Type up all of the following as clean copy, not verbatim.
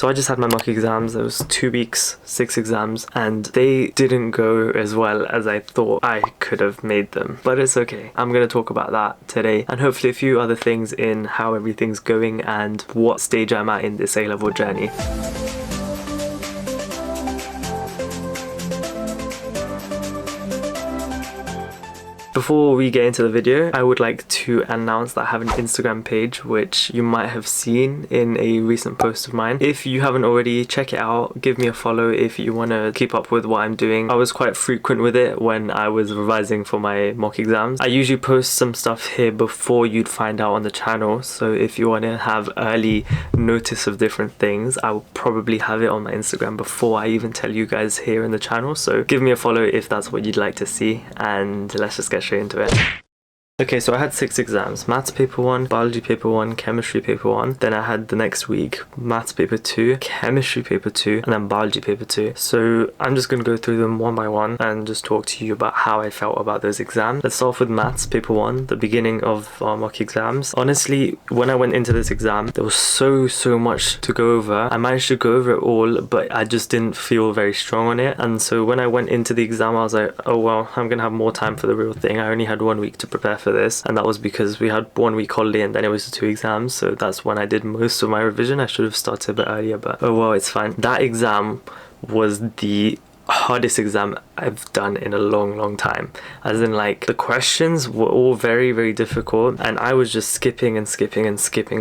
So I just had my mock exams. There was 2 weeks, 6 exams, and they didn't go as well as I thought I could have made them. But it's okay. I'm going to talk about that today, and hopefully a few other things in how everything's going and what stage I'm at in this A-level journey. Before we get into the video, I would like to announce that I have an Instagram page, which you might have seen in a recent post of mine. If you haven't already, check it out. Give me a follow if you want to keep up with what I'm doing. I was quite frequent with it when I was revising for my mock exams. I usually post some stuff here before you'd find out on the channel. So if you want to have early notice of different things, I will probably have it on my Instagram before I even tell you guys here in the channel. So give me a follow if that's what you'd like to see, and let's just get straight into it. Okay, so I had 6 exams: maths paper 1, biology paper 1, chemistry paper 1. Then I had the next week maths paper 2, chemistry paper 2, and then biology paper 2. So I'm just going to go through them one by one and just talk to you about how I felt about those exams. Let's start off with maths paper 1, the beginning of our mock exams. Honestly, when I went into this exam, there was so much to go over. I managed to go over it all, but I just didn't feel very strong on it. And so when I went into the exam, I was like, oh well, I'm gonna have more time for the real thing. I only had 1 week to prepare for this, and that was because we had 1 week holiday and then it was the 2 exams, so that's when I did most of my revision. I should have started a bit earlier, but oh well, it's fine. That exam was the hardest exam I've done in a long time, as in like the questions were all very difficult, and I was just skipping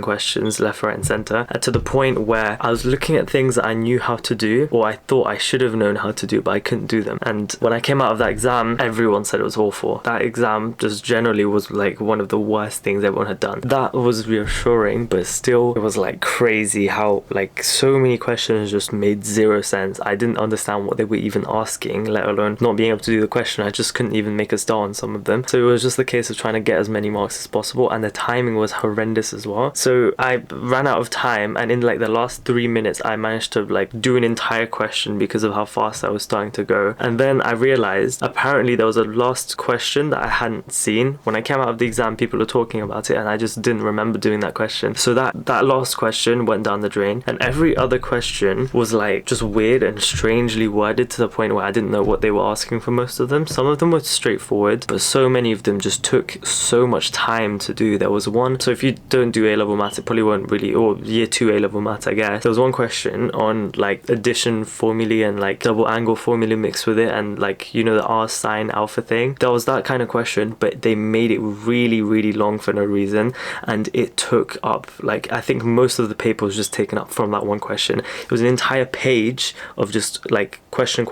questions left, right and center, to the point where I was looking at things that I knew how to do, or I thought I should have known how to do, but I couldn't do them. And when I came out of that exam, everyone said it was awful. That exam just generally was like one of the worst things everyone had done. That was reassuring, but still it was like crazy how like so many questions just made zero sense. I didn't understand what they were even asking, let alone not being able to do the question. I just couldn't even make a star on some of them. So it was just the case of trying to get as many marks as possible, and the timing was horrendous as well. So I ran out of time, and in like the last 3 minutes I managed to like do an entire question because of how fast I was starting to go. And then I realized apparently there was a last question that I hadn't seen. When I came out of the exam, people were talking about it and I just didn't remember doing that question. So that last question went down the drain, and every other question was like just weird and strangely worded to the point where I didn't know what they were asking for most of them. Some of them were straightforward, but so many of them just took so much time to do. There was one, so if you don't do A-level maths, it probably won't really, or year 2 A-level maths I guess, there was one question on like addition formulae and like double angle formulae mixed with it, and like, you know, the R sine alpha thing. There was that kind of question, but they made it really long for no reason, and it took up like, I think most of the paper was just taken up from that one question. It was an entire page of just like question,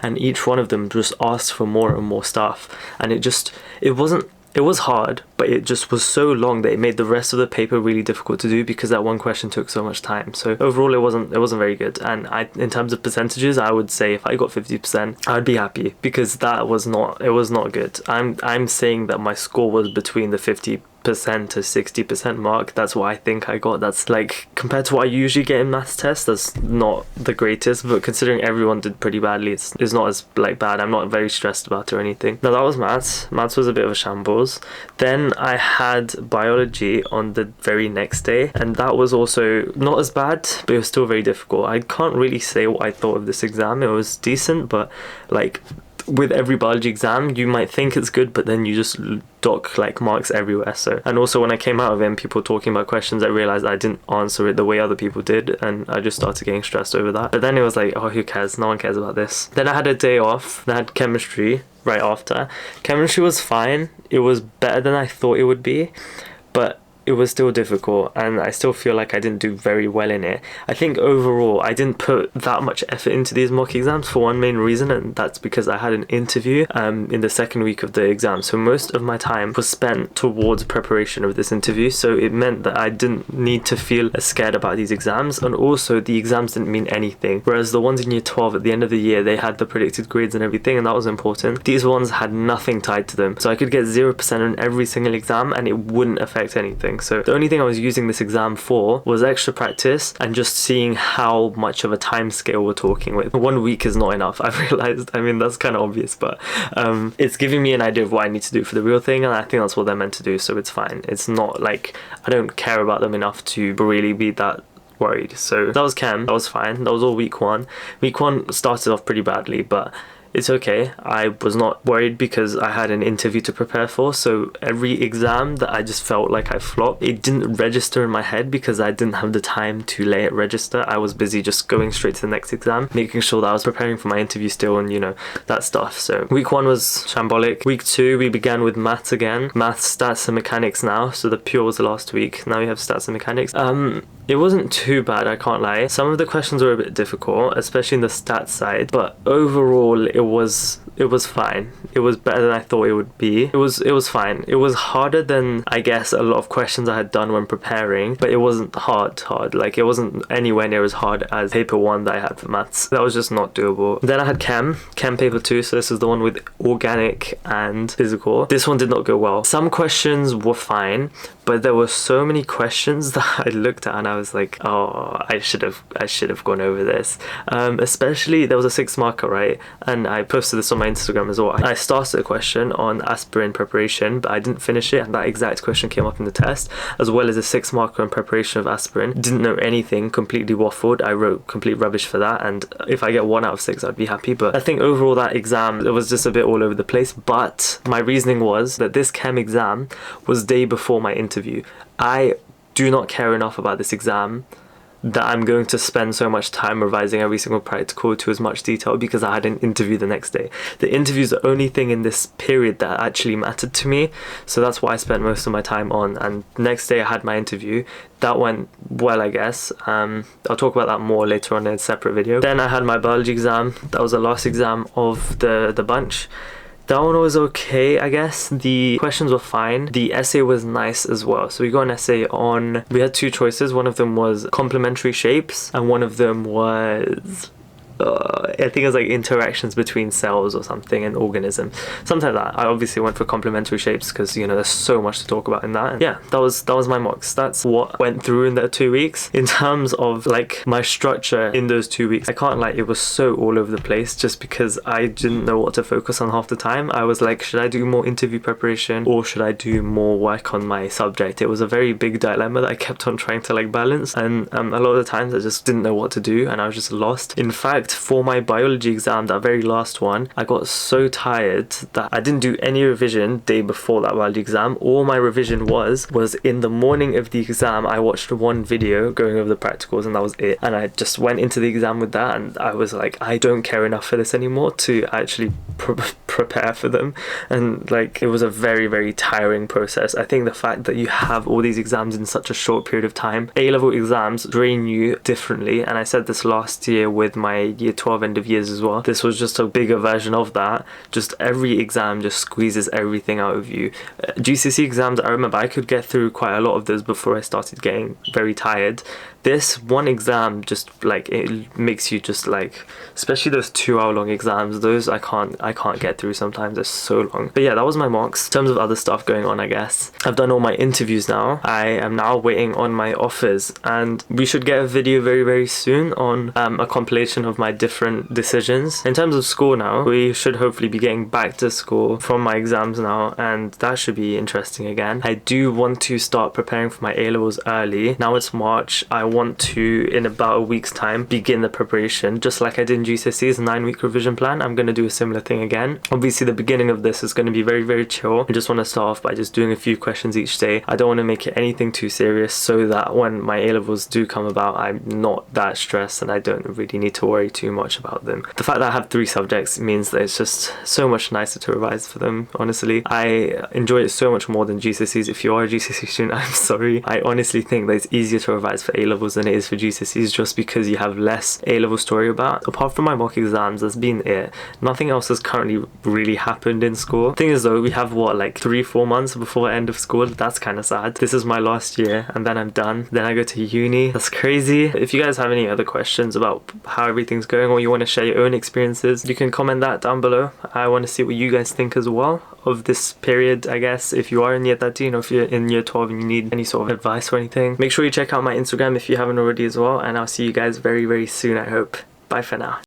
and each one of them just asked for more and more stuff, and it was hard, but it just was so long that it made the rest of the paper really difficult to do because that one question took so much time. So overall it wasn't very good, and in terms of percentages, I would say if I got 50%, I'd be happy, because it was not good. I'm saying that my score was between the 50% to 60% mark. That's what I think I got. That's like, compared to what I usually get in maths tests, that's not the greatest, but considering everyone did pretty badly, it's not as like bad. I'm not very stressed about it or anything. Now that was maths was a bit of a shambles. Then I had biology on the very next day, and that was also not as bad, but it was still very difficult. I can't really say what I thought of this exam. It was decent, but like with every biology exam, you might think it's good, but then you just dock like marks everywhere. So, and also when I came out of it and people talking about questions, I realized I didn't answer it the way other people did, and I just started getting stressed over that. But then it was like, oh, who cares? No one cares about this. Then I had a day off. I had chemistry right after. Chemistry was fine. It was better than I thought it would be, but it was still difficult, and I still feel like I didn't do very well in it. I think overall I didn't put that much effort into these mock exams for one main reason, and that's because I had an interview in the second week of the exam. So most of my time was spent towards preparation of this interview, so it meant that I didn't need to feel as scared about these exams, and also the exams didn't mean anything. Whereas the ones in year 12 at the end of the year, they had the predicted grades and everything, and that was important. These ones had nothing tied to them, so I could get 0% on every single exam and it wouldn't affect anything. So the only thing I was using this exam for was extra practice and just seeing how much of a time scale we're talking with. 1 week is not enough, I've realized. I mean, that's kind of obvious, but it's giving me an idea of what I need to do for the real thing, and I think that's what they're meant to do, so it's fine. It's not like I don't care about them enough to really be that worried. So that was chem, that was fine, that was all week one. Week one started off pretty badly, but it's okay. I was not worried because I had an interview to prepare for, so every exam that I just felt like I flopped, it didn't register in my head because I didn't have the time to let it register. I was busy just going straight to the next exam, making sure that I was preparing for my interview still and, you know, that stuff. So week one was shambolic. Week two, we began with maths again. Maths, stats and mechanics now. So the pure was the last week. Now we have stats and mechanics. It wasn't too bad, I can't lie. Some of the questions were a bit difficult, especially in the stats side, but overall it was fine. It was better than I thought it would be. It was fine. It was harder than, I guess, a lot of questions I had done when preparing, but it wasn't hard. Like, it wasn't anywhere near as hard as paper one that I had for maths. That was just not doable. Then I had chem paper two, so this is the one with organic and physical. This one did not go well. Some questions were fine, but there were so many questions that I looked at and I was like, oh, I should have gone over this. Especially there was a 6 marker, right? And I posted this on my Instagram as well. I started a question on aspirin preparation, but I didn't finish it, and that exact question came up in the test, as well as a 6 marker on preparation of aspirin. Didn't know anything, completely waffled. I wrote complete rubbish for that, and if I get 1 out of 6, I'd be happy. But I think overall that exam, it was just a bit all over the place. But my reasoning was that this chem exam was day before my interview. I do not care enough about this exam that I'm going to spend so much time revising every single practical to as much detail because I had an interview the next day. The interview is the only thing in this period that actually mattered to me, so that's why I spent most of my time on. And next day I had my interview. That went well, I guess. I'll talk about that more later on in a separate video. Then I had my biology exam. That was the last exam of the bunch. That one was okay, I guess. The questions were fine. The essay was nice as well. So we got an essay on, we had 2 choices. One of them was complementary shapes and one of them was I think it was like interactions between cells or something and organism, something like that. I obviously went for complementary shapes because, you know, there's so much to talk about in that. And yeah, that was my mocks. That's what went through in that 2 weeks. In terms of like my structure in those 2 weeks, I can't lie, it was so all over the place just because I didn't know what to focus on half the time. I was like, should I do more interview preparation or should I do more work on my subject? It was a very big dilemma that I kept on trying to like balance, and a lot of the times I just didn't know what to do and I was just lost. In fact, for my biology exam, that very last one, I got so tired that I didn't do any revision day before that biology exam. All my revision was in the morning of the exam. I watched one video going over the practicals and that was it, and I just went into the exam with that, and I was like, I don't care enough for this anymore to actually prepare for them. And like, it was a very, very tiring process. I think the fact that you have all these exams in such a short period of time, A-level exams drain you differently, and I said this last year with my year 12 end of years as well. This was just a bigger version of that. Just every exam just squeezes everything out of you. GCSE exams, I remember I could get through quite a lot of those before I started getting very tired. This one exam just like, it makes you just like, especially those 2-hour-long exams, those I can't get through sometimes. They're so long. But yeah, that was my mocks. In terms of other stuff going on, I guess I've done all my interviews now. I am now waiting on my offers, and we should get a video very, very soon on a compilation of my different decisions. In terms of school now, we should hopefully be getting back to school from my exams now, and that should be interesting again. I do want to start preparing for my A-levels early. Now it's March. I want to, in about a week's time, begin the preparation just like I did in GCSEs, a 9-week revision plan. I'm going to do a similar thing again. Obviously the beginning of this is going to be very, very chill. I just want to start off by just doing a few questions each day. I don't want to make it anything too serious so that when my A-levels do come about, I'm not that stressed and I don't really need to worry too much about them. The fact that I have 3 subjects means that it's just so much nicer to revise for them, honestly. I enjoy it so much more than GCSEs. If you are a GCSE student, I'm sorry. I honestly think that it's easier to revise for A-levels than it is for GCSEs just because you have less A-level story about. Apart from my mock exams, that's been it. Nothing else has currently really happened in school. Thing is though, we have what, like 3-4 months before end of school. That's kind of sad. This is my last year and then I'm done. Then I go to uni. That's crazy. If you guys have any other questions about how everything's going or you want to share your own experiences, you can comment that down below. I want to see what you guys think as well of this period, I guess. If you are in year 13 or if you're in year 12 and you need any sort of advice or anything, make sure you check out my Instagram if you haven't already as well, and I'll see you guys very, very soon, I hope. Bye for now.